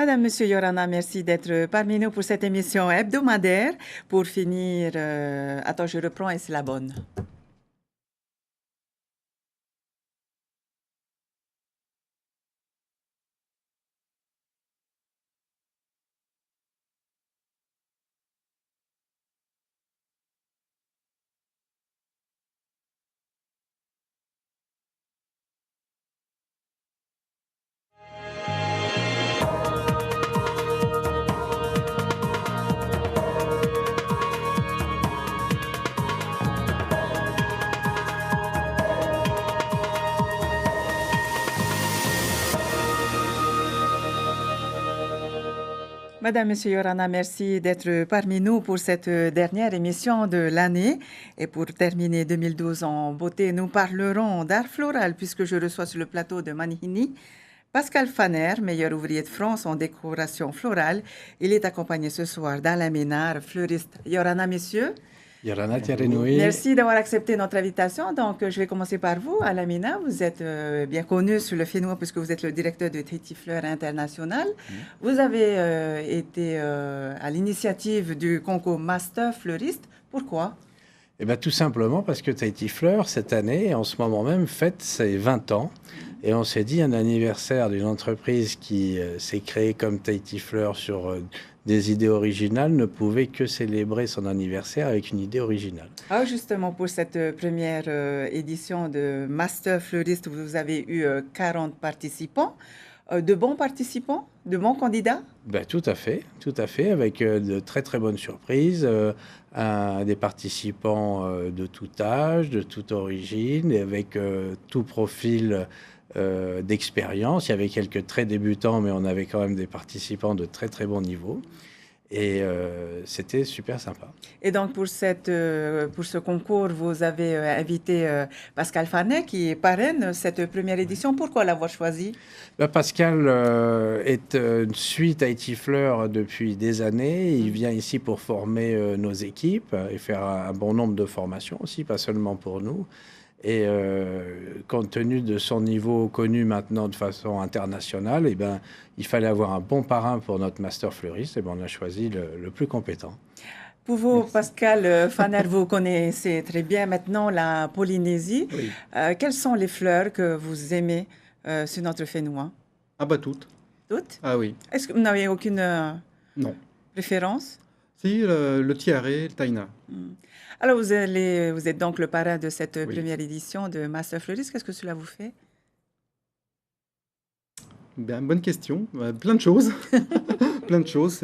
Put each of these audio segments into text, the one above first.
Madame, Monsieur Yorana, merci d'être parmi nous pour cette émission hebdomadaire. Pour finir, attends, je reprends et c'est la bonne. Madame, Monsieur Yorana, merci d'être parmi nous pour cette dernière émission de l'année. Et pour terminer 2012 en beauté, nous parlerons d'art floral puisque je reçois sur le plateau de Manihini Pascal Faner, meilleur ouvrier de France en décoration florale. Il est accompagné ce soir d'Alain Ménard, fleuriste. Yorana, messieurs. Yorana Tiarenoui. Merci d'avoir accepté notre invitation. Donc, je vais commencer par vous, Alain Ménard. Vous êtes bien connu sur le Fénois puisque vous êtes le directeur de Tahiti Fleurs International. Vous avez été à l'initiative du concours Master Fleuriste. Pourquoi? Eh bien, tout simplement parce que Tahiti Fleurs, cette année, en ce moment même, fête ses 20 ans. Et on s'est dit, un anniversaire d'une entreprise qui s'est créée comme Tahiti Fleurs sur des idées originales ne pouvait que célébrer son anniversaire avec une idée originale. Ah, justement, pour cette première édition de Master Fleuriste, vous avez eu 40 participants. De bons participants, de bons candidats? Ben, tout à fait, avec de très très bonnes surprises, des participants de tout âge, de toute origine, et avec tout profil d'expérience. Il y avait quelques très débutants, mais on avait quand même des participants de très très bon niveau. Et c'était super sympa. Et donc, pour ce concours, vous avez invité Pascal Fanet, qui parraine cette première édition. Pourquoi l'avoir choisi? Pascal suit Tahiti Fleurs depuis des années. Il vient ici pour former nos équipes et faire un bon nombre de formations aussi, pas seulement pour nous. Et compte tenu de son niveau connu maintenant de façon internationale, eh ben, il fallait avoir un bon parrain pour notre master fleuriste. Et ben, on a choisi le plus compétent. Pour vous, merci. Pascal Faner, vous connaissez très bien maintenant la Polynésie. Oui. Quelles sont les fleurs que vous aimez sur notre Fénois? Ah bah toutes. Toutes? Ah oui. Est-ce que vous n'avez aucune non. préférence? Si, le tiaré, le taïna. Alors, vous êtes donc le parrain de cette première édition de Master Fleuriste. Qu'est-ce que cela vous fait? Bien, bonne question. Plein de choses. Plein de choses.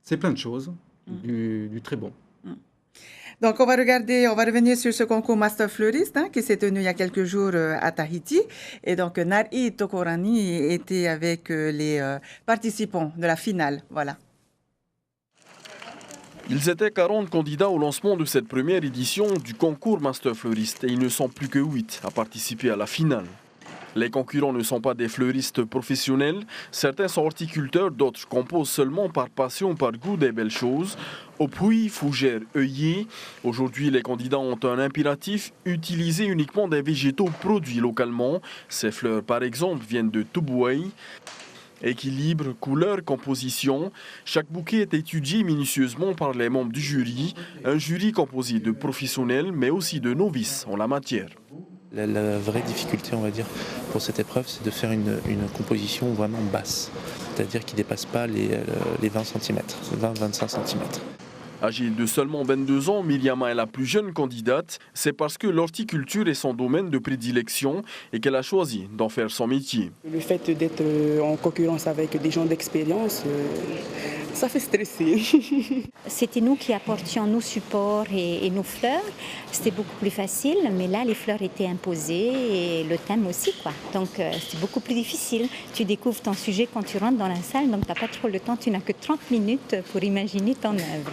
C'est plein de choses. Du très bon. Donc, on va revenir sur ce concours Master Fleuriste qui s'est tenu il y a quelques jours à Tahiti. Et donc, Nari Tokorani était avec les participants de la finale. Voilà. Ils étaient 40 candidats au lancement de cette première édition du concours Master Fleuriste et ils ne sont plus que 8 à participer à la finale. Les concurrents ne sont pas des fleuristes professionnels, certains sont horticulteurs, d'autres composent seulement par passion, par goût des belles choses. Au puits, fougères, œillets, aujourd'hui les candidats ont un impératif, utiliser uniquement des végétaux produits localement. Ces fleurs par exemple viennent de Tubuai. Équilibre, couleur, composition, chaque bouquet est étudié minutieusement par les membres du jury, un jury composé de professionnels mais aussi de novices en la matière. La vraie difficulté, on va dire, pour cette épreuve, c'est de faire une composition vraiment basse, c'est-à-dire qui ne dépasse pas les 20 cm, 20-25 cm. Âgée de seulement 22 ans, Myriama est la plus jeune candidate. C'est parce que l'horticulture est son domaine de prédilection et qu'elle a choisi d'en faire son métier. Le fait d'être en concurrence avec des gens d'expérience, ça fait stresser. C'était nous qui apportions nos supports et nos fleurs. C'était beaucoup plus facile, mais là, les fleurs étaient imposées et le thème aussi, quoi. Donc, c'est beaucoup plus difficile. Tu découvres ton sujet quand tu rentres dans la salle, donc tu n'as pas trop le temps. Tu n'as que 30 minutes pour imaginer ton œuvre.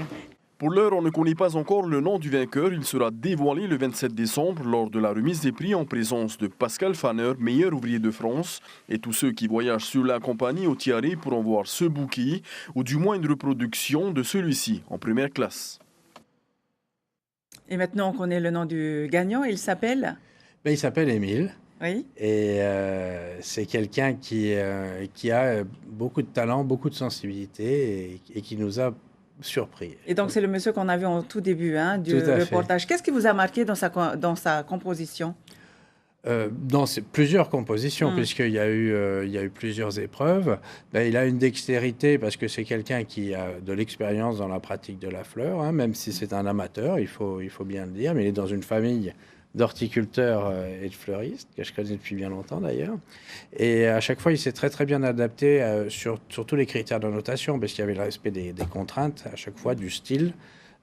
Pour l'heure, on ne connaît pas encore le nom du vainqueur. Il sera dévoilé le 27 décembre lors de la remise des prix en présence de Pascal Faner, meilleur ouvrier de France. Et tous ceux qui voyagent sur la compagnie au Tiaré pourront voir ce bouquet, ou du moins une reproduction de celui-ci en première classe. Et maintenant, on connaît le nom du gagnant. Il s'appelle? Il s'appelle Émile. Oui. Et c'est quelqu'un qui a beaucoup de talent, beaucoup de sensibilité et qui nous a surpris. Et donc, c'est le monsieur qu'on a vu en tout début du Tout à fait. reportage. Qu'est-ce qui vous a marqué dans sa composition? Dans plusieurs compositions, Mm. puisqu'il y a eu plusieurs épreuves. Là, il a une dextérité parce que c'est quelqu'un qui a de l'expérience dans la pratique de la fleur, hein, même si c'est un amateur, il faut bien le dire, mais il est dans une famille d'horticulteurs et de fleuristes, que je connais depuis bien longtemps d'ailleurs. Et à chaque fois, il s'est très très bien adapté sur tous les critères de notation, parce qu'il y avait le respect des contraintes, à chaque fois, du style,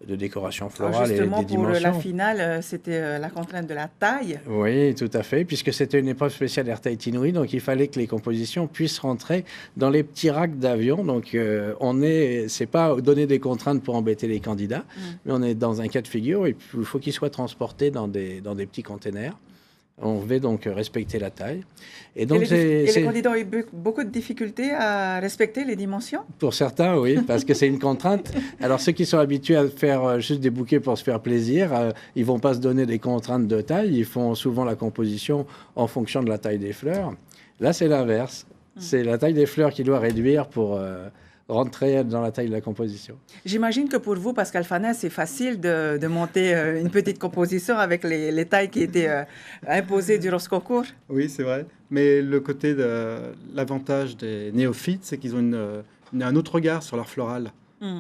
de décoration Alors, florale et justement, des pour dimensions. la finale, c'était la contrainte de la taille. Oui, tout à fait, puisque c'était une épreuve spéciale Air Tahiti Nui, donc il fallait que les compositions puissent rentrer dans les petits racks d'avion. Donc c'est pas donner des contraintes pour embêter les candidats, mais on est dans un cas de figure et il faut qu'ils soient transportés dans des petits containers. On devait donc respecter la taille. Et donc les candidats ont eu beaucoup de difficultés à respecter les dimensions? Pour certains, oui, parce que c'est une contrainte. Alors, ceux qui sont habitués à faire juste des bouquets pour se faire plaisir, ils vont pas se donner des contraintes de taille. Ils font souvent la composition en fonction de la taille des fleurs. Là, c'est l'inverse. C'est la taille des fleurs qui doit réduire pour rentrer dans la taille de la composition. J'imagine que pour vous, Pascal Fanet, c'est facile de monter une petite composition avec les tailles qui étaient imposées durant ce concours. Oui, c'est vrai. Mais l'avantage des néophytes, c'est qu'ils ont un autre regard sur leur floral.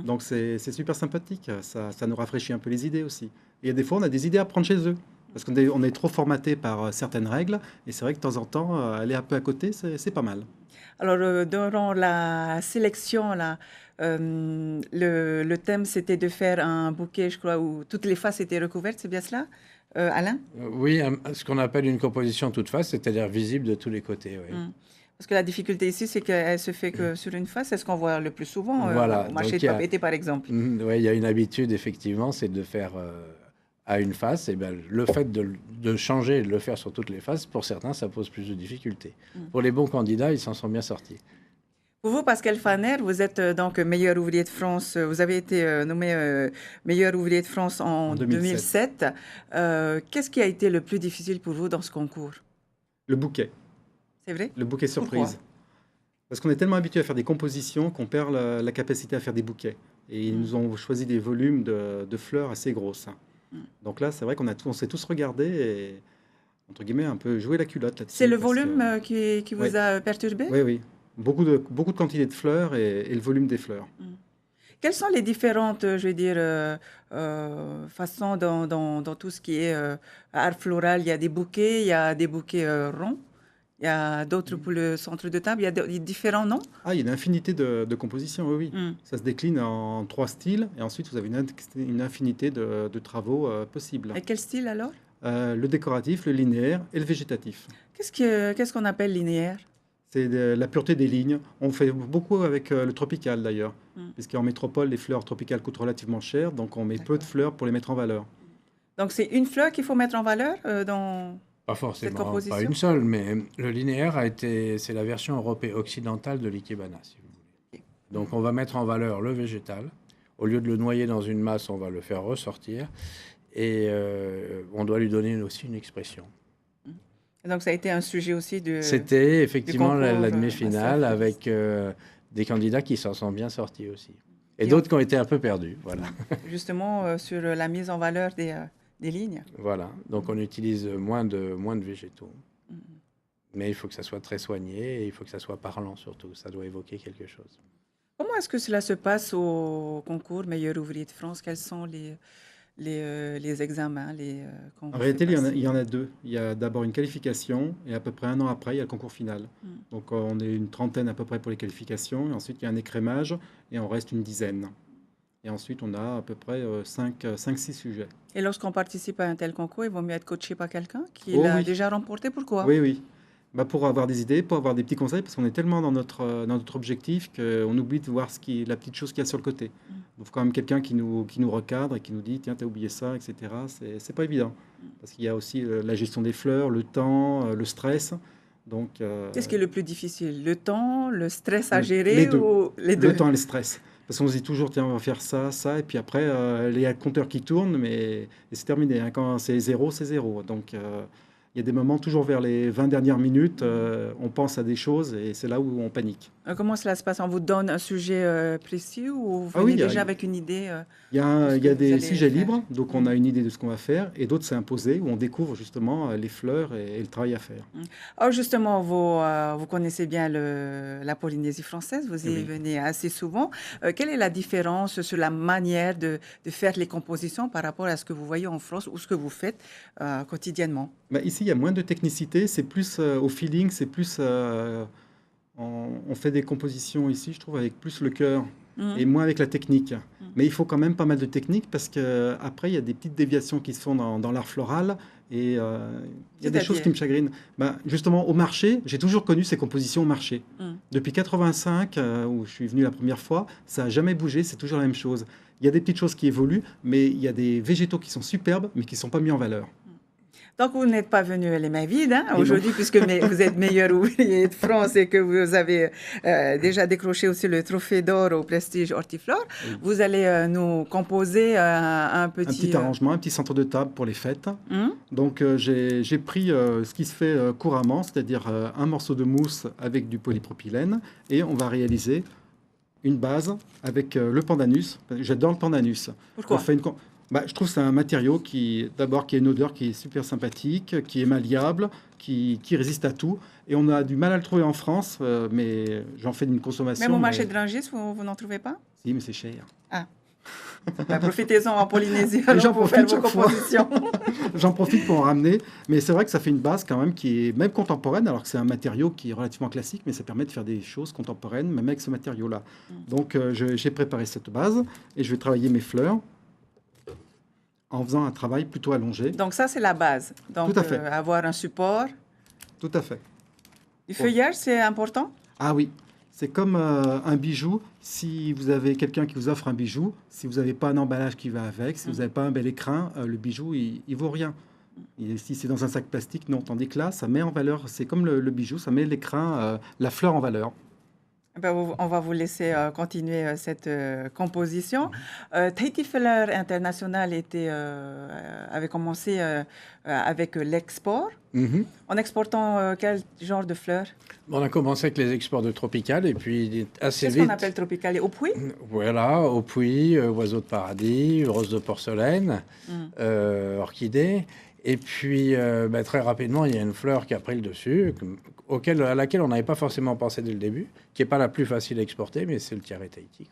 Donc c'est super sympathique. Ça nous rafraîchit un peu les idées aussi. Et des fois, on a des idées à prendre chez eux. Parce qu'on est trop formaté par certaines règles. Et c'est vrai que de temps en temps, aller un peu à côté, c'est pas mal. Alors, durant la sélection, là, le thème, c'était de faire un bouquet, je crois, où toutes les faces étaient recouvertes. C'est bien cela, Alain? Oui, ce qu'on appelle une composition toute face, c'est-à-dire visible de tous les côtés. Oui. Parce que la difficulté ici, c'est qu'elle se fait que sur une face. C'est ce qu'on voit le plus souvent Voilà. au marché Donc, de Papeete, par exemple. Oui, il y a une habitude, effectivement, c'est de faire à une face. Et bien, le fait de changer et de le faire sur toutes les faces, pour certains, ça pose plus de difficultés. Pour les bons candidats, ils s'en sont bien sortis. Pour vous, Pascal Faner, vous êtes donc meilleur ouvrier de France. Vous avez été nommé meilleur ouvrier de France en 2007. Qu'est-ce qui a été le plus difficile pour vous dans ce concours? Le bouquet. C'est vrai? Le bouquet surprise. Pourquoi? Parce qu'on est tellement habitué à faire des compositions qu'on perd la capacité à faire des bouquets. Et ils nous ont choisi des volumes de fleurs assez grosses. Donc là, c'est vrai on s'est tous regardés et, entre guillemets, un peu joué la culotte là-dessus. C'est le volume qui vous a perturbé? Oui, oui. Beaucoup de quantité de fleurs et le volume des fleurs. Quelles sont les différentes, je veux dire, façons dans tout ce qui est art floral? Il y a des bouquets, il y a des bouquets ronds, il y a d'autres pour le centre de table, il y a différents noms? Ah, il y a une infinité de compositions, oui. Ça se décline en 3 styles et ensuite vous avez une infinité de travaux possibles. Et quel style alors? Le décoratif, le linéaire et le végétatif. Qu'est-ce qu'on appelle linéaire? C'est la pureté des lignes. On fait beaucoup avec le tropical d'ailleurs, puisqu'en métropole, les fleurs tropicales coûtent relativement cher, donc on met peu de fleurs pour les mettre en valeur. Donc c'est une fleur qu'il faut mettre en valeur dans Pas cette forcément, composition? pas une seule, mais le linéaire c'est la version européenne occidentale de l'ikebana, si vous voulez. Donc on va mettre en valeur le végétal. Au lieu de le noyer dans une masse, on va le faire ressortir et on doit lui donner aussi une expression. Donc ça a été un sujet aussi de... C'était effectivement concours, la demi-finale Master avec des candidats qui s'en sont bien sortis aussi. Et Et d'autres qui ont été un peu perdus. Voilà. Justement sur la mise en valeur des lignes. Voilà. Donc on utilise moins de végétaux. Mais il faut que ça soit très soigné et il faut que ça soit parlant surtout. Ça doit évoquer quelque chose. Comment est-ce que cela se passe au concours Meilleur ouvrier de France? Quels sont les examens qu'on En vous réalité, fait il passer? y en a deux. Il y a d'abord une qualification et à peu près un an après, il y a le concours final. Donc on est une trentaine à peu près pour les qualifications. Et ensuite, il y a un écrémage et on reste une dizaine. Et ensuite, on a à peu près 5-6 sujets. Et lorsqu'on participe à un tel concours, il vaut mieux être coaché par quelqu'un qui Oh l'a oui. déjà remporté. Pourquoi? Oui, oui. Bah, pour avoir des idées, pour avoir des petits conseils, parce qu'on est tellement dans notre objectif qu'on oublie de voir la petite chose qu'il y a sur le côté. Il faut quand même quelqu'un qui nous recadre et qui nous dit tiens, t'as oublié ça, etc. C'est pas évident. Parce qu'il y a aussi la gestion des fleurs, le temps, le stress. Donc, Qu'est-ce qui est le plus difficile? Le temps, le stress à Les gérer deux. ou les deux? le temps et le stress. Parce qu'on se dit toujours, tiens, on va faire ça, ça, et puis après, il y a le compteur qui tourne, et c'est terminé. Hein. Quand c'est zéro, c'est zéro. Donc, Il y a des moments, toujours vers les 20 dernières minutes, on pense à des choses et c'est là où on panique. Comment cela se passe? On vous donne un sujet précis ou vous Ah oui, venez déjà avec une idée il y de a, ce il y a que vous des allez sujets faire? libres, donc on a une idée de ce qu'on va faire, et d'autres c'est imposé, où on découvre justement les fleurs et le travail à faire. Alors justement, vous connaissez bien la Polynésie française, vous y Oui. venez assez souvent. Quelle est la différence sur la manière de faire les compositions par rapport à ce que vous voyez en France ou ce que vous faites quotidiennement? Bah, ici, il y a moins de technicité, c'est plus au feeling, c'est plus... on fait des compositions ici, je trouve, avec plus le cœur et moins avec la technique. Mais il faut quand même pas mal de technique parce qu'après, il y a des petites déviations qui se font dans l'art floral et il y a des C'est-à-dire? choses qui me chagrinent. Bah, justement, au marché, j'ai toujours connu ces compositions au marché. Depuis 85, où je suis venu la première fois, ça n'a jamais bougé, c'est toujours la même chose. Il y a des petites choses qui évoluent, mais il y a des végétaux qui sont superbes, mais qui ne sont pas mis en valeur. Donc, vous n'êtes pas venu les mains vides Et aujourd'hui, puisque vous êtes meilleur ouvrier de France et que vous avez déjà décroché aussi le trophée d'or au Prestige Hortiflore. Oui. Vous allez nous composer un Un petit... petit arrangement, un petit centre de table pour les fêtes. Donc j'ai pris ce qui se fait couramment, c'est-à-dire un morceau de mousse avec du polypropylène, et on va réaliser une base avec le pandanus. J'adore le pandanus. Pourquoi? On fait je trouve que c'est un matériau qui a une odeur qui est super sympathique, qui est malléable, qui résiste à tout. Et on a du mal à le trouver en France, mais j'en fais une consommation. Même au marché de Rungis, vous n'en trouvez pas? Si, mais c'est cher. Ah. Bah, profitez-en en Polynésie J'en alors pour faire profite vos chaque fois. compositions. J'en profite pour en ramener, mais c'est vrai que ça fait une base quand même qui est même contemporaine, alors que c'est un matériau qui est relativement classique, mais ça permet de faire des choses contemporaines, même avec ce matériau-là. Donc j'ai préparé cette base et je vais travailler mes fleurs en faisant un travail plutôt allongé. Donc ça, c'est la base. Donc Tout à fait. Avoir un support. Tout à fait. Du feuillage, c'est important? Ah oui, c'est comme un bijou. Si vous avez quelqu'un qui vous offre un bijou, si vous n'avez pas un emballage qui va avec, si vous n'avez pas un bel écrin, le bijou, il vaut rien. Et si c'est dans un sac plastique, non. Tandis que là, ça met en valeur, c'est comme le bijou, ça met l'écrin, la fleur en valeur. Ben, on va vous laisser continuer cette composition. Tahiti Fleur International avait commencé avec l'export. En exportant quel genre de fleurs? On a commencé avec les exports de tropicales et puis assez Qu'est-ce vite... qu'on appelle tropical? Au puits? Voilà, au puits, oiseaux de paradis, roses de porcelaine, orchidées. Et puis, très rapidement, il y a une fleur qui a pris le dessus, à laquelle on n'avait pas forcément pensé dès le début, qui n'est pas la plus facile à exporter, mais c'est le tiare Tahiti.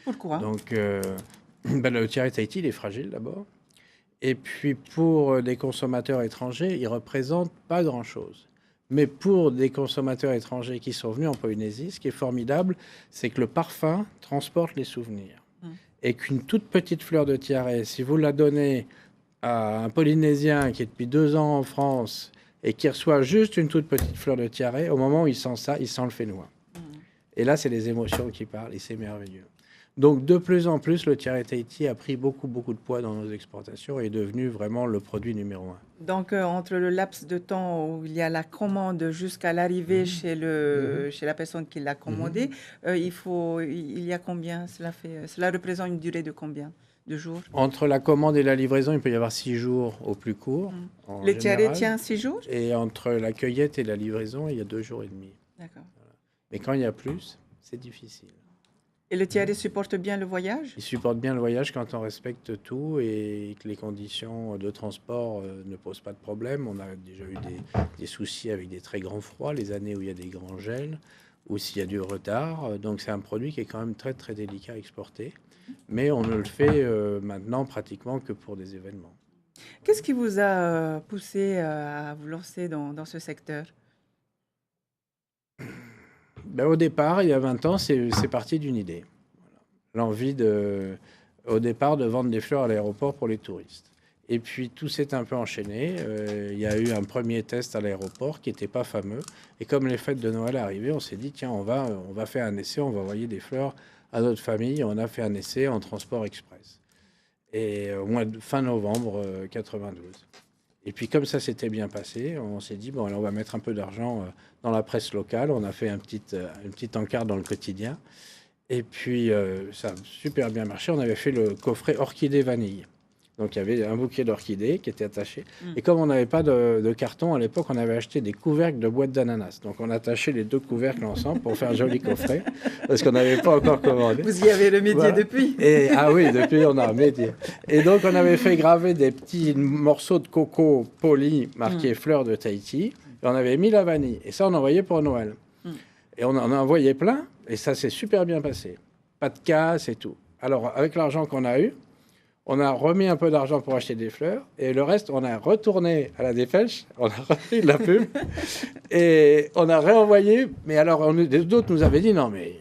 Pourquoi? Donc, le tiare Tahiti, il est fragile d'abord. Et puis, pour des consommateurs étrangers, il ne représente pas grand-chose. Mais pour des consommateurs étrangers qui sont venus en Polynésie, ce qui est formidable, c'est que le parfum transporte les souvenirs. Et qu'une toute petite fleur de tiare, si vous la donnez à un Polynésien qui est depuis 2 ans en France et qui reçoit juste une toute petite fleur de tiare, au moment où il sent ça, il sent le fénois. Et là, c'est les émotions qui parlent et c'est merveilleux. Donc, de plus en plus, le tiare Tahiti a pris beaucoup de poids dans nos exportations et est devenu vraiment le produit numéro 1. Donc, entre le laps de temps où il y a la commande jusqu'à l'arrivée chez la personne qui l'a commandé, il y a combien? Cela représente une durée de combien de jours? Entre la commande et la livraison, il peut y avoir 6 jours au plus court. Le tiare tient 6 jours? Et entre la cueillette et la livraison, il y a 2 jours et demi. D'accord. Mais quand il y a plus, c'est difficile. Et le tiare supporte bien le voyage? Il supporte bien le voyage quand on respecte tout et que les conditions de transport ne posent pas de problème. On a déjà eu des soucis avec des très grands froids, les années où il y a des grands gels, ou s'il y a du retard. Donc c'est un produit qui est quand même très délicat à exporter. Mais on ne le fait maintenant pratiquement que pour des événements. Qu'est-ce qui vous a poussé à vous lancer dans ce secteur? Au départ, il y a 20 ans, c'est parti d'une idée. Voilà. L'envie au départ de vendre des fleurs à l'aéroport pour les touristes. Et puis tout s'est un peu enchaîné. Il y a eu un premier test à l'aéroport qui n'était pas fameux. Et comme les fêtes de Noël arrivaient, on s'est dit, tiens, on va faire un essai, on va envoyer des fleurs à notre famille. On a fait un essai en transport express. Et au mois de fin novembre 92. Et puis comme ça s'était bien passé, on s'est dit, bon, alors on va mettre un peu d'argent dans la presse locale. On a fait une petite encarte dans le quotidien. Et puis ça a super bien marché. On avait fait le coffret Orchidée Vanille. Donc il y avait un bouquet d'orchidées qui était attaché. Et comme on n'avait pas de carton à l'époque, on avait acheté des couvercles de boîtes d'ananas. Donc on attachait les 2 couvercles ensemble pour faire un joli coffret, parce qu'on n'avait pas encore commandé. Vous y avez remédié Voilà. depuis? Ah oui, depuis on a remédié. Et donc on avait fait graver des petits morceaux de coco polis marqués fleurs de Tahiti. Et on avait mis la vanille. Et ça, on envoyait pour Noël. Et on en a envoyé plein. Et ça s'est super bien passé. Pas de casse et tout. Alors, avec l'argent qu'on a eu, on a remis un peu d'argent pour acheter des fleurs. Et le reste, on a retourné à la dépêche. On a repris de la pub. Et on a réenvoyé. Mais alors, d'autres nous avaient dit, non, mais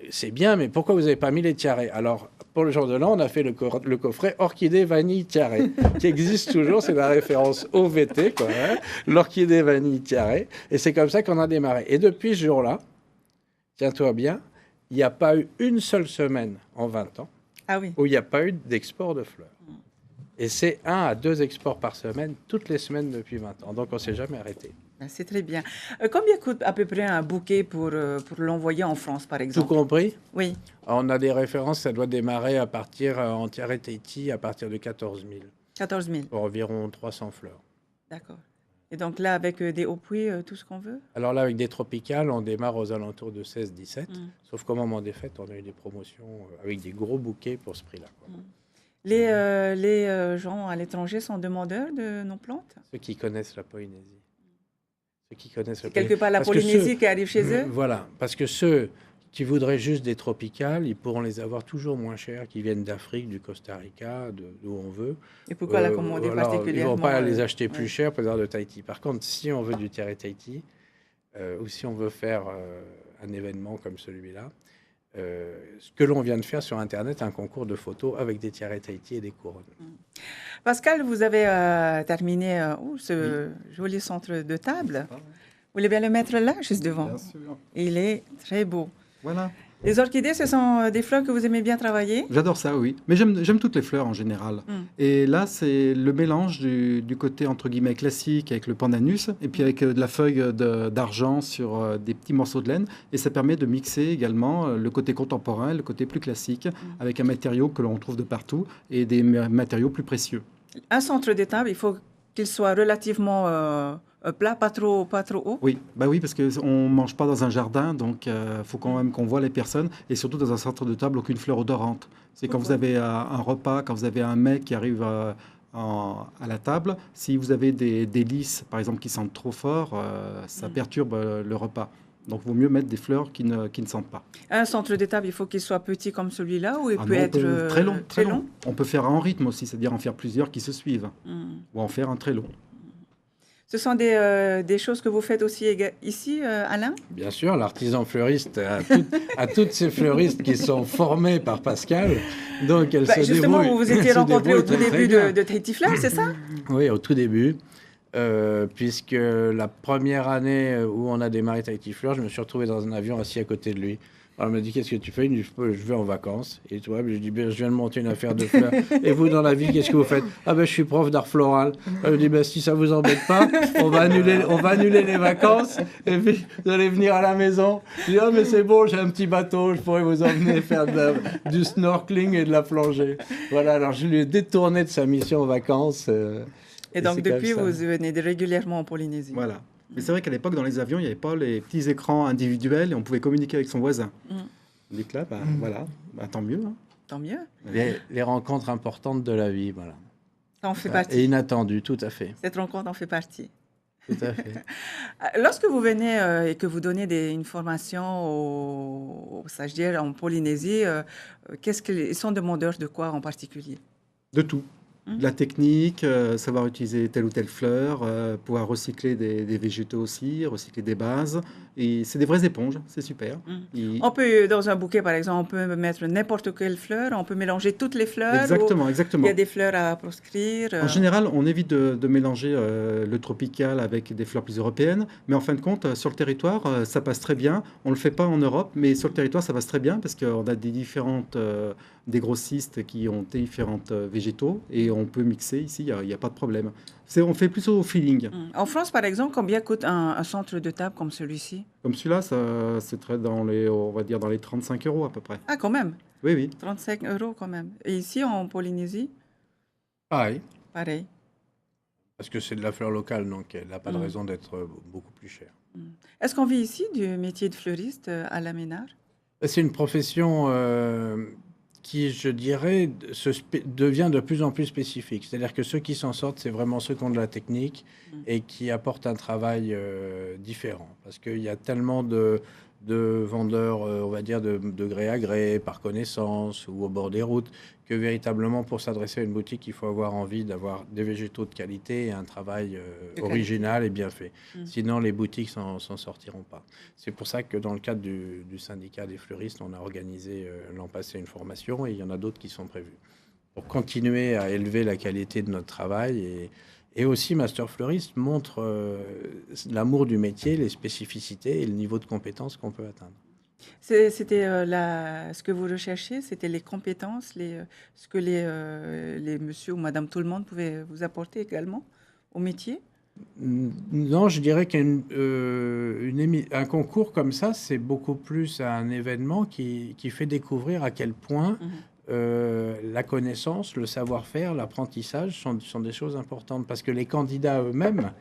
c'est bien, mais pourquoi vous n'avez pas mis les tiarets? Alors, pour le jour de l'an, on a fait le coffret orchidée vanille tiaré, qui existe toujours. C'est la référence OVT, quoi, hein, l'orchidée vanille tiaré. Et c'est comme ça qu'on a démarré. Et depuis ce jour-là, tiens-toi bien, il n'y a pas eu une seule semaine en 20 ans où il n'y a pas eu d'export de fleurs. Et c'est 1 à 2 exports par semaine, toutes les semaines depuis 20 ans. Donc, on ne s'est jamais arrêté. C'est très bien. Combien coûte à peu près un bouquet pour l'envoyer en France, par Tout exemple? compris? Oui. On a des références, ça doit démarrer à partir, en tiare Tahiti, à partir de 14 000. 14 000. Pour environ 300 fleurs. D'accord. Et donc là, avec des hauts puits, tout ce qu'on veut? Alors là, avec des tropicales, on démarre aux alentours de 16-17. Sauf qu'au moment des fêtes, on a eu des promotions avec des gros bouquets pour ce prix-là. Les gens à l'étranger sont demandeurs de nos plantes? Ceux qui connaissent la Polynésie. Ceux qui connaissent la Quelque part la Polynésie qui arrive chez eux? Voilà, parce que ceux qui voudraient juste des tropicales, ils pourront les avoir toujours moins chers, qui viennent d'Afrique, du Costa Rica, d'où on veut. Et pourquoi la commander particulièrement? Ils ne vont pas les acheter plus cher pour les avoir de Tahiti. Par contre, si on veut du tiare Tahiti, ou si on veut faire un événement comme celui-là, ce que l'on vient de faire sur Internet, un concours de photos avec des tiare Tahiti et des couronnes. Pascal, vous avez terminé ce joli centre de table. Vous voulez bien le mettre là, juste devant? Bien sûr. Il est très beau. Voilà. Les orchidées, ce sont des fleurs que vous aimez bien travailler? J'adore ça, oui. Mais j'aime toutes les fleurs en général. Et là, c'est le mélange du côté, entre guillemets, classique avec le pandanus, et puis avec de la feuille d'argent sur des petits morceaux de laine. Et ça permet de mixer également le côté contemporain, le côté plus classique, avec un matériau que l'on trouve de partout, et des matériaux plus précieux. Un centre de table, il faut qu'il soit relativement plat, pas trop haut? Oui, parce qu'on ne mange pas dans un jardin, donc il faut quand même qu'on voit les personnes, et surtout dans un centre de table, aucune fleur odorante. C'est quand vous avez un repas, quand vous avez un mec qui arrive à la table, si vous avez des lys, par exemple, qui sentent trop fort, ça perturbe le repas. Donc, il vaut mieux mettre des fleurs qui ne sentent pas. Un centre de table, il faut qu'il soit petit comme celui-là, ou il peut non, être très long. On peut faire en rythme aussi, c'est-à-dire en faire plusieurs qui se suivent, ou en faire un très long. Ce sont des choses que vous faites aussi ici, Alain? Bien sûr, l'artisan fleuriste a toutes ces fleuristes qui sont formées par Pascal. Donc, elles se justement, débrouillent. vous vous étiez rencontrés au tout début de Tahiti Fleurs, c'est ça? Oui, au tout début. Puisque la première année où on a démarré Tahiti Fleurs, je me suis retrouvé dans un avion assis à côté de lui. Alors, il m'a dit, qu'est-ce que tu fais? Il me dit, je vais en vacances. Et toi, je dis, je viens de monter une affaire de fleurs. Et vous, dans la vie, qu'est-ce que vous faites? Ah ben, je suis prof d'art floral. Je dis, si ça vous embête pas, on va annuler les vacances. Et puis, vous allez venir à la maison. Je dis, ah mais c'est bon, j'ai un petit bateau, je pourrais vous emmener faire du snorkeling et de la plongée. Voilà, alors je lui ai détourné de sa mission en vacances. Et donc, depuis, vous venez régulièrement en Polynésie. Voilà. Mais c'est vrai qu'à l'époque, dans les avions, il n'y avait pas les petits écrans individuels et on pouvait communiquer avec son voisin. Donc là, voilà, tant mieux. Hein. Tant mieux. Les rencontres importantes de la vie, voilà. Ça en fait partie. Et inattendues, tout à fait. Cette rencontre en fait partie. Tout à fait. Lorsque vous venez et que vous donnez une formation aux stagiaires en Polynésie, ils sont demandeurs de quoi en particulier? De tout. La technique, savoir utiliser telle ou telle fleur, pouvoir recycler des végétaux aussi, recycler des bases. Et c'est des vraies éponges, c'est super. On peut, dans un bouquet par exemple, on peut mettre n'importe quelle fleur, on peut mélanger toutes les fleurs. Exactement. Il y a des fleurs à proscrire. En général, on évite de mélanger le tropical avec des fleurs plus européennes. Mais en fin de compte, sur le territoire, ça passe très bien. On ne le fait pas en Europe, mais sur le territoire, ça passe très bien parce qu'on a des grossistes qui ont différents végétaux et on peut mixer ici, il n'y a pas de problème. On fait plus au feeling. En France, par exemple, combien coûte un centre de table comme celui-ci? Comme celui-là, c'est très on va dire dans les 35 € à peu près. Ah, quand même? Oui. 35 € quand même. Et ici, en Polynésie? Pareil, Pareil. parce que c'est de la fleur locale, donc elle n'a pas de Mm. raison d'être beaucoup plus chère. Est-ce qu'on vit ici du métier de fleuriste à la Ménard? C'est une profession qui, je dirais, devient de plus en plus spécifique. C'est-à-dire que ceux qui s'en sortent, c'est vraiment ceux qui ont de la technique et qui apportent un travail différent. Parce qu'il y a tellement de vendeurs, on va dire, de gré à gré, par connaissance ou au bord des routes, que véritablement, pour s'adresser à une boutique, il faut avoir envie d'avoir des végétaux de qualité et un travail De original et bien fait. Mm. Sinon, les boutiques s'en sortiront pas. C'est pour ça que dans le cadre du syndicat des fleuristes, on a organisé l'an passé une formation et il y en a d'autres qui sont prévues pour continuer à élever la qualité de notre travail. Et aussi, Master Fleuriste montre l'amour du métier, les spécificités et le niveau de compétence qu'on peut atteindre. C'était ce que vous recherchiez, c'était les compétences, ce que les monsieur ou madame tout le monde pouvait vous apporter également au métier? Non, je dirais qu'un concours comme ça, c'est beaucoup plus un événement qui fait découvrir à quel point la connaissance, le savoir-faire, l'apprentissage sont des choses importantes. Parce que les candidats eux-mêmes,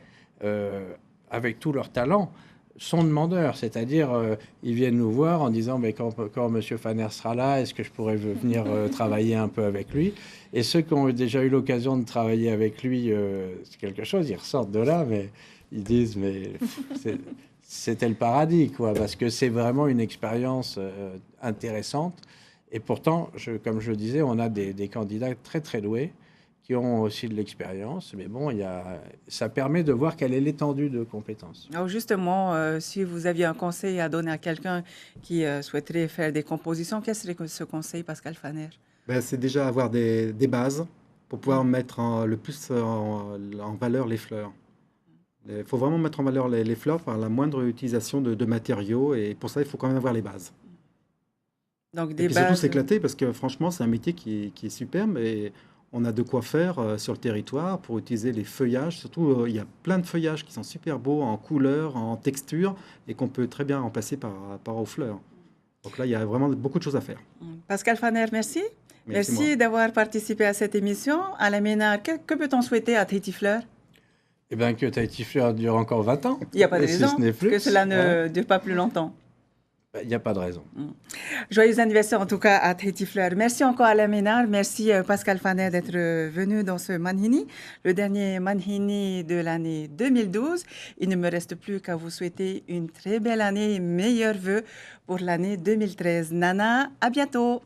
avec tout leur talent, sont demandeurs. C'est-à-dire, ils viennent nous voir en disant mais quand M. Faner sera là, est-ce que je pourrais venir travailler un peu avec lui? Et ceux qui ont déjà eu l'occasion de travailler avec lui, c'est quelque chose, ils ressortent de là, mais ils disent mais c'était le paradis, quoi, parce que c'est vraiment une expérience intéressante. Et pourtant, comme je le disais, on a des candidats très très doués qui ont aussi de l'expérience. Mais bon, ça permet de voir quelle est l'étendue de compétences. Alors justement, si vous aviez un conseil à donner à quelqu'un qui souhaiterait faire des compositions, quel serait ce conseil, Pascal Faner? C'est déjà avoir des bases pour pouvoir mettre le plus en valeur les fleurs. Il faut vraiment mettre en valeur les fleurs par la moindre utilisation de matériaux. Et pour ça, il faut quand même avoir les bases. Donc Et des puis surtout bases. s'éclater parce que franchement, c'est un métier qui est superbe et on a de quoi faire sur le territoire pour utiliser les feuillages. Surtout, il y a plein de feuillages qui sont super beaux en couleur, en texture et qu'on peut très bien remplacer par rapport aux fleurs. Donc là, il y a vraiment beaucoup de choses à faire. Pascal Faner, merci. Merci, Merci d'avoir participé à cette émission. À la Ménard, que peut-on souhaiter à Tahiti Fleur? Eh bien, que Tahiti Fleur dure encore 20 ans. Il n'y a pas de si raison ce n'est plus. que cela ne Ouais. dure pas plus longtemps. Il n'y a pas de raison. Joyeux anniversaire en tout cas à Tahiti Fleur. Merci encore à la Ménard. Merci Pascal Faner d'être venu dans ce Manhini, le dernier Manhini de l'année 2012. Il ne me reste plus qu'à vous souhaiter une très belle année et meilleurs vœux pour l'année 2013. Nana, à bientôt.